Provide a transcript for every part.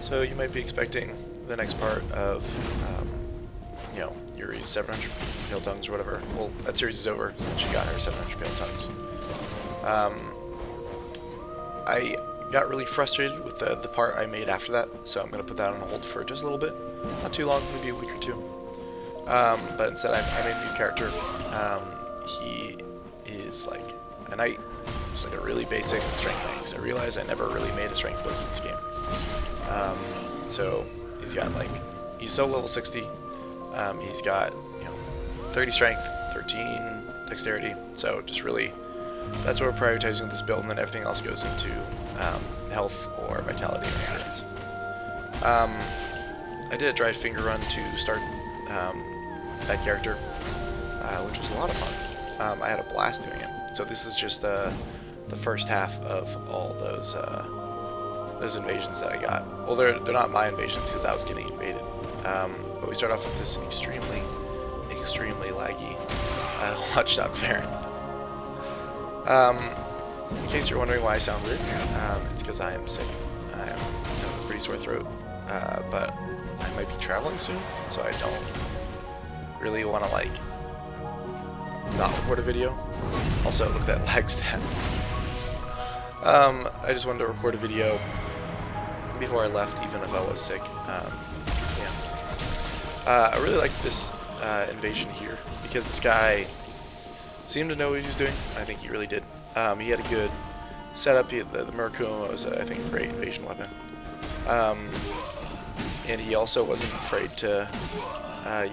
So you might be expecting the next part of, you know, Yuri's 700 Pale Tongues or whatever. Well, that series is over since she got her 700 Pale Tongues. I got really frustrated with the part I made after that, so I'm going to put that on hold for just a little bit. Not too long, maybe a week or two. But instead I made a new character. He is like a knight, just like a really basic strength knight, because I realized I never really made a strength build for this game. So he's got like, he's still level 60. He's got, you know, 30 strength, 13 dexterity, so just really, that's what we're prioritizing with this build, and then everything else goes into health or vitality or endurance. I did a dry finger run to start that character, which was a lot of fun. I had a blast doing it. So this is just the first half of all those invasions that I got. Well, they're not my invasions because I was getting invaded. But we start off with this extremely laggy Watchdog Baron. In case you're wondering why I sound weird, it's because I am sick. I have a pretty sore throat, but I might be traveling soon, so I don't really want to like not record a video. Also, look at that lag stat. I just wanted to record a video before I left, even if I was sick. I really like this invasion here because this guy seemed to know what he was doing. I think he really did. He had a good setup. The Murakuma was, I think, a great invasion weapon. And he also wasn't afraid to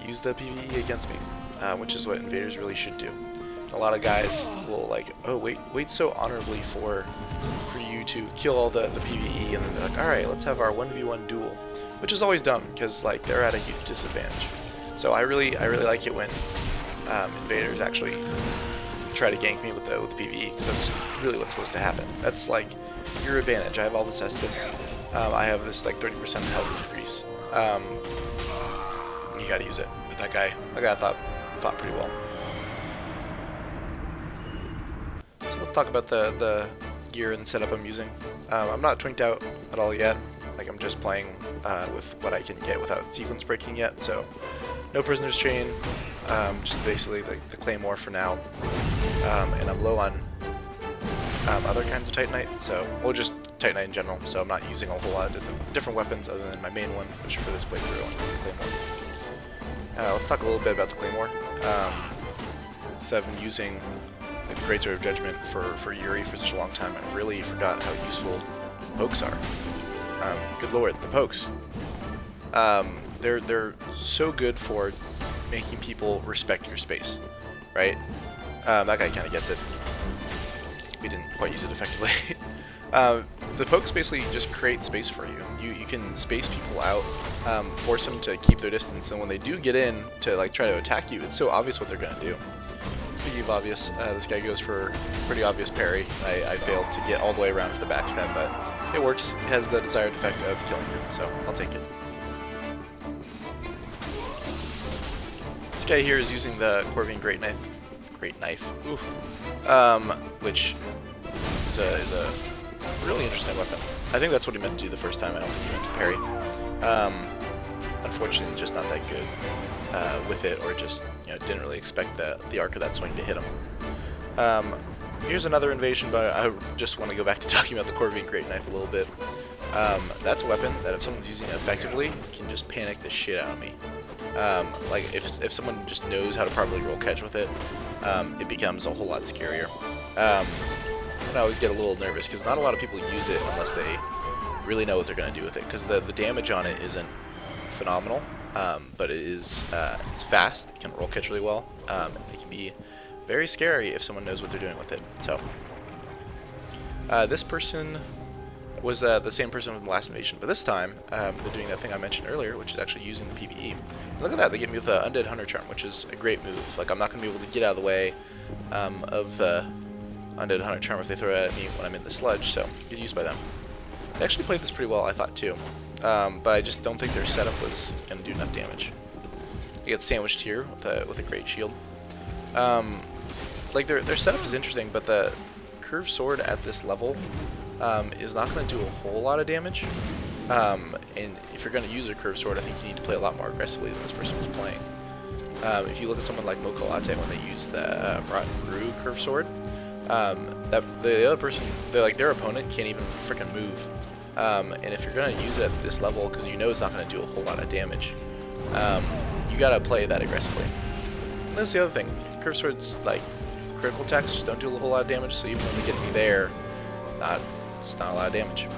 use the PvE against me, which is what invaders really should do. A lot of guys will like, oh wait so honorably for you to kill all the PvE, and then they're like, all right, let's have our 1v1 duel, which is always dumb because like they're at a huge disadvantage. So I really like it when invaders actually try to gank me with the PvE, because that's really what's supposed to happen. That's like your advantage. I have all this Estus. I have this like 30% health increase. You gotta use it. But that guy thought pretty well. So let's talk about the gear and setup I'm using. I'm not twinked out at all yet. Like, I'm just playing with what I can get without sequence breaking yet. So no Prisoner's Chain, just basically the Claymore for now. And I'm low on other kinds of Titanite, so, well, just Titanite in general, so I'm not using a whole lot of different weapons other than my main one, which for this playthrough is the Claymore. Let's talk a little bit about the Claymore. So I've been using the Greatsword of Judgment for Yuri for such a long time, I really forgot how useful pokes are. Good lord, the pokes. They're so good for making people respect your space, right? That guy kind of gets it. We didn't quite use it effectively. The pokes basically just create space for you. You can space people out, force them to keep their distance, and when they do get in to like try to attack you, it's so obvious what they're gonna do. Speaking of obvious, this guy goes for a pretty obvious parry. I failed to get all the way around to the backstab, but it works. It has the desired effect of killing you, so I'll take it. This guy here is using the Corvian Great Knife. Oof. Which is a really interesting weapon. I think that's what he meant to do the first time. I don't think he meant to parry. Unfortunately, just not that good with it, or just, you know, didn't really expect the arc of that swing to hit him. Here's another invasion, but I just want to go back to talking about the Corvian Great Knife a little bit. That's a weapon that if someone's using it effectively, can just panic the shit out of me. Like if someone just knows how to properly roll catch with it, it becomes a whole lot scarier. And I always get a little nervous because not a lot of people use it unless they really know what they're going to do with it, because the damage on it isn't phenomenal, but it is it's fast, it can roll catch really well, it can be very scary if someone knows what they're doing with it. So this person was the same person from the last invasion, but this time they're doing that thing I mentioned earlier, which is actually using the PvE. Look at that, they get me with the Undead Hunter Charm, which is a great move. Like, I'm not going to be able to get out of the way of the Undead Hunter Charm if they throw it at me when I'm in the sludge, so good use by them. They actually played this pretty well, I thought, too. But I just don't think their setup was going to do enough damage. They get sandwiched here with a great shield. Like, their setup is interesting, but the curved sword at this level is not going to do a whole lot of damage. And if you're going to use a curved sword, I think you need to play a lot more aggressively than this person was playing. If you look at someone like Mocha Latte when they use the Rotten Brew curved sword, that the other person, their opponent can't even freaking move. And if you're going to use it at this level, because you know it's not going to do a whole lot of damage, you got to play that aggressively. And that's the other thing. Curved swords, like, critical attacks just don't do a whole lot of damage, so even when they get me there, it's not a lot of damage.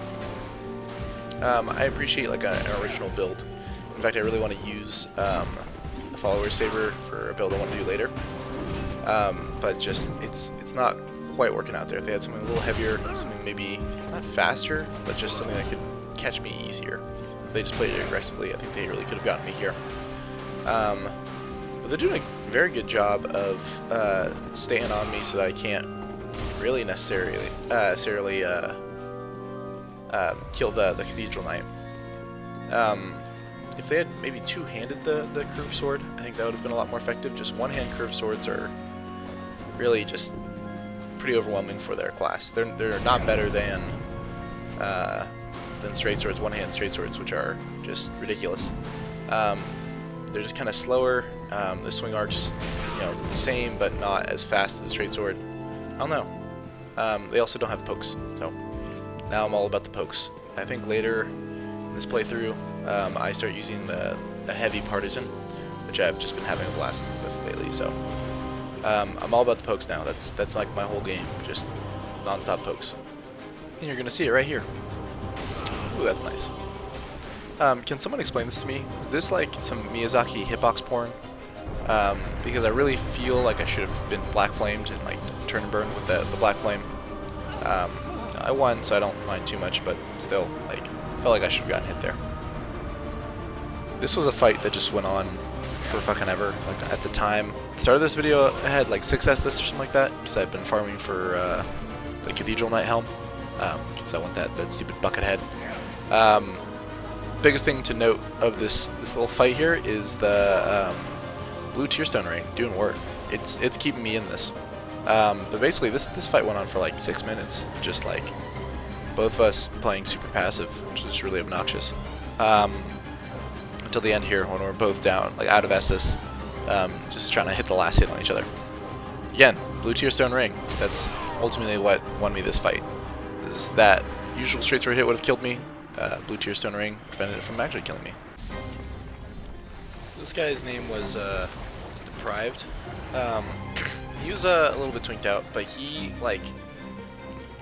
I appreciate like an original build. In fact, I really want to use the Follower Saber for a build I want to do later. But just it's not quite working out there. If they had something a little heavier, something maybe not faster, but just something that could catch me easier. If they just played it aggressively, I think they really could have gotten me here. But they're doing a very good job of staying on me so that I can't really necessarily kill the Cathedral Knight. If they had maybe two-handed the curved sword, I think that would have been a lot more effective. Just one-hand curved swords are really just pretty overwhelming for their class. They're not better than straight swords, one-hand straight swords, which are just ridiculous. They're just kind of slower. The swing arcs, the same, but not as fast as a straight sword. I don't know. They also don't have pokes, so now I'm all about the pokes. I think later in this playthrough, I start using the heavy partisan, which I've just been having a blast with lately. So I'm all about the pokes now. That's like my whole game, just non-stop pokes. And you're gonna see it right here. Ooh, that's nice. Can someone explain this to me? Is this like some Miyazaki hitbox porn? Because I really feel like I should have been black flamed and like turn and burn with the black flame. I won, so I don't mind too much, but still, like, felt like I should have gotten hit there. This was a fight that just went on for fucking ever. Like at the time, start of this video, I had like 6 Estus or something like that, because I've been farming for the Cathedral Knight helm, because I want that stupid bucket head. Biggest thing to note of this little fight here is the blue Tearstone ring doing work. It's keeping me in this. But basically this fight went on for like 6 minutes, just like both of us playing super passive, which is really obnoxious. Until the end here when we're both down, like out of Estus, just trying to hit the last hit on each other. Again, blue Tearstone ring. That's ultimately what won me this fight. Is that usual straight sword hit would have killed me. Blue Tearstone ring prevented it from actually killing me. This guy's name was Deprived. He was a little bit twinked out, but he, like,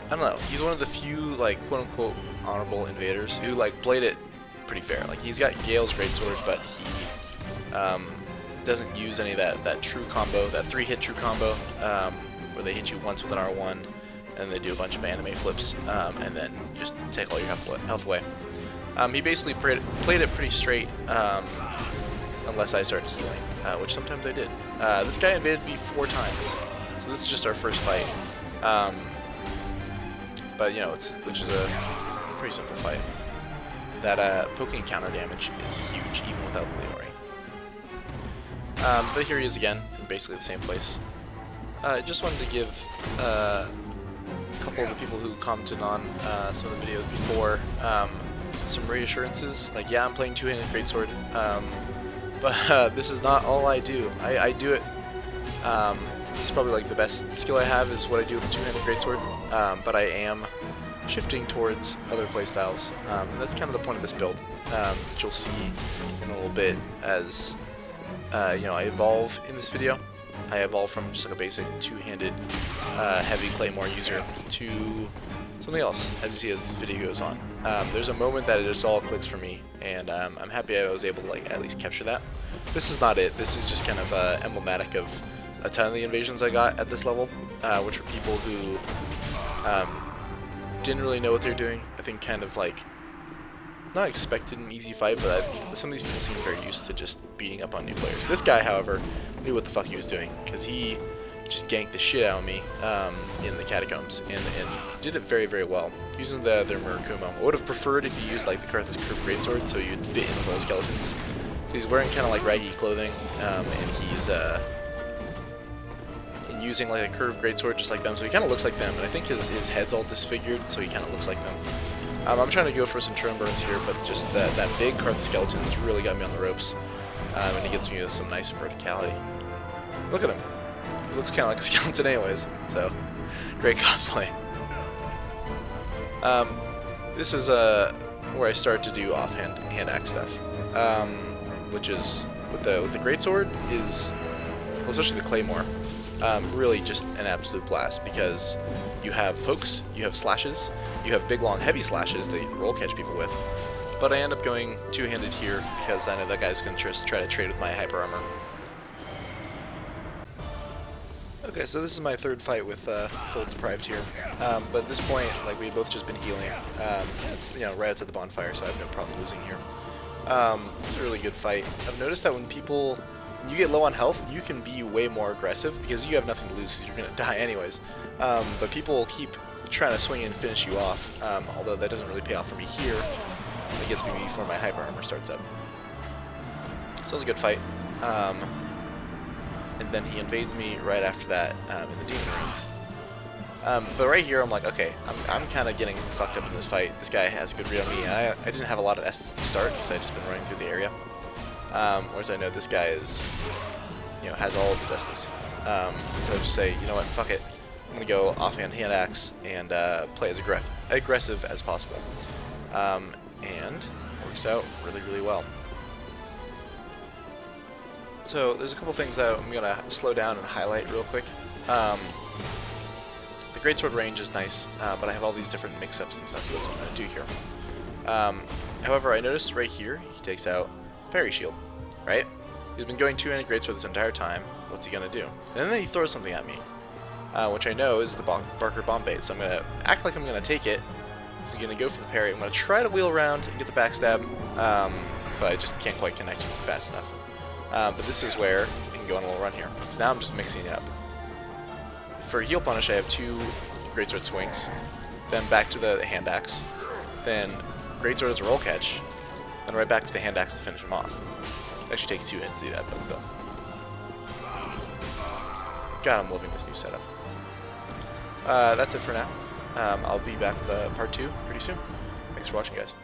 I don't know, he's one of the few, like, quote-unquote honorable invaders who, like, played it pretty fair. Like, he's got Gale's greatsword, but he doesn't use any of that true combo, that 3-hit true combo, where they hit you once with an R1, and they do a bunch of anime flips, and then just take all your health away. He basically played it pretty straight, unless I started healing, which sometimes I did. This guy invaded me 4 times, so this is just our first fight. But which is a pretty simple fight. That poking counter damage is huge, even without the Leori. But here he is again, in basically the same place. I just wanted to give a couple of the people who commented on some of the videos before some reassurances. Like, yeah, I'm playing two-handed greatsword, but this is not all I do. I do it. This is probably like the best skill I have is what I do with the two-handed greatsword, but I am shifting towards other playstyles. That's kind of the point of this build, which you'll see in a little bit as I evolve in this video. I evolve from just like a basic two-handed heavy claymore user to something else, as you see as this video goes on. There's a moment that it just all clicks for me, and I'm happy I was able to like at least capture that. This is not it. This is just kind of emblematic of a ton of the invasions I got at this level, which were people who didn't really know what they're doing. I think kind of like not expected an easy fight, but some of these people seem very used to just beating up on new players. This guy, however, knew what the fuck he was doing, because he just ganked the shit out of me in the catacombs, and did it very, very well using their Murakumo. I would have preferred if he used like the Karthus Curved Greatsword, so you'd fit in with those skeletons. He's wearing kind of like raggy clothing, and he's using like a curved greatsword just like them, so he kind of looks like them, and I think his head's all disfigured, so he kind of looks like them. I'm trying to go for some turn burns here, but just that big Karthus skeleton has really got me on the ropes, and he gets me with some nice verticality. Look at him. He looks kind of like a skeleton anyways, so great cosplay. This is where I start to do offhand hand axe stuff, which is with the greatsword is, well, especially the claymore, really just an absolute blast because you have pokes, you have slashes, you have big long heavy slashes that you can roll catch people with. But I end up going two-handed here because I know that guy's going to just try to trade with my hyper armor. Okay, so this is my third fight with Full Deprived here, but at this point, like, we've both just been healing. It's, you know, right outside the bonfire, so I have no problem losing here. It's a really good fight. I've noticed that when you get low on health, you can be way more aggressive because you have nothing to lose, because you're gonna die anyways. But people keep trying to swing in and finish you off, although that doesn't really pay off for me here. It gets me before my hyper armor starts up. So it was a good fight. And then he invades me right after that in the Demon Ruins. But right here I'm like, okay, I'm kind of getting fucked up in this fight. This guy has a good read on me. I didn't have a lot of Estus to start because I'd just been running through the area. Whereas I know this guy is, you know, has all of his Estus. So I just say, you know what, fuck it. I'm going to go offhand hand axe and play as aggressive as possible. And works out really, really well. So there's a couple things that I'm going to slow down and highlight real quick. The greatsword range is nice, but I have all these different mix-ups and stuff, so that's what I'm going to do here. However, I noticed right here, he takes out Parry Shield, right? He's been going two-handed greatsword this entire time. What's he going to do? And then he throws something at me, which I know is the Barker Bomb Bait, so I'm going to act like I'm going to take it. So I'm going to go for the parry. I'm going to try to wheel around and get the backstab, but I just can't quite connect fast enough. But this is where I can go on a little run here, because now I'm just mixing it up. For heal punish, I have two greatsword swings, then back to the hand axe, then greatsword as a roll catch, then right back to the hand axe to finish him off. It actually takes 2 hits to do that, but still. God, I'm loving this new setup. That's it for now. I'll be back with part 2 pretty soon. Thanks for watching, guys.